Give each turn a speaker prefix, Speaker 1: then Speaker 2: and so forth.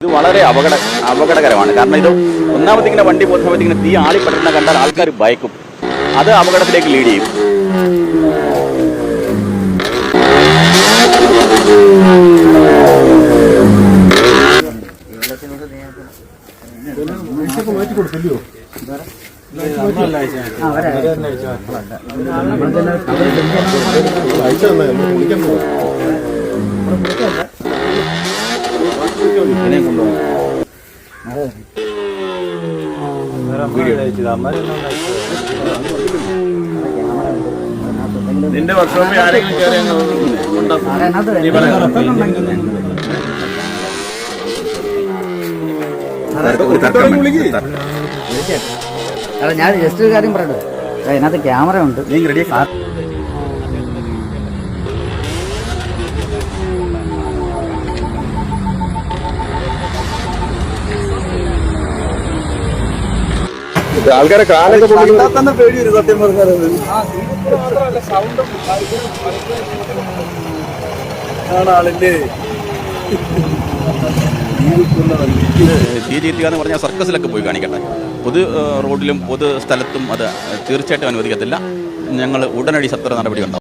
Speaker 1: ഇത് വളരെ അപകടകരമാണ്. കാരണം ഇത് ഒന്നാമതിങ്ങനെ വണ്ടി പോകുന്ന സമയത്ത് ഇങ്ങനെ തീ ആളിപ്പറ്റുന്ന കണ്ടാൽ ആൾക്കാർ ഭയക്കും. അത് അപകടത്തിലേക്ക് ലീഡ് ചെയ്യും. നിന്റെ വർക്ക്ഷോപ്പിൽ ആരെങ്കിലും
Speaker 2: അല്ല, ഞാൻ ജസ്റ്റ് ഒരു കാര്യം പറയട്ടെ, അതിനകത്ത് ക്യാമറ ഉണ്ട്.
Speaker 1: ആൾക്കാരെ കാലൊക്കെ
Speaker 3: തന്നെ പേടി വരും സത്യം പറഞ്ഞാൽ. ആളിന്റെ
Speaker 1: തീ ചീറ്റുക എന്ന് പറഞ്ഞാൽ സർക്കസിലൊക്കെ പോയി കാണിക്കട്ടെ. പൊതു റോഡിലും പൊതു സ്ഥലത്തും അത് തീർച്ചയായിട്ടും അനുവദിക്കത്തില്ല. ഞങ്ങൾ ഉടനടി സത്വര നടപടി ഉണ്ടാവും.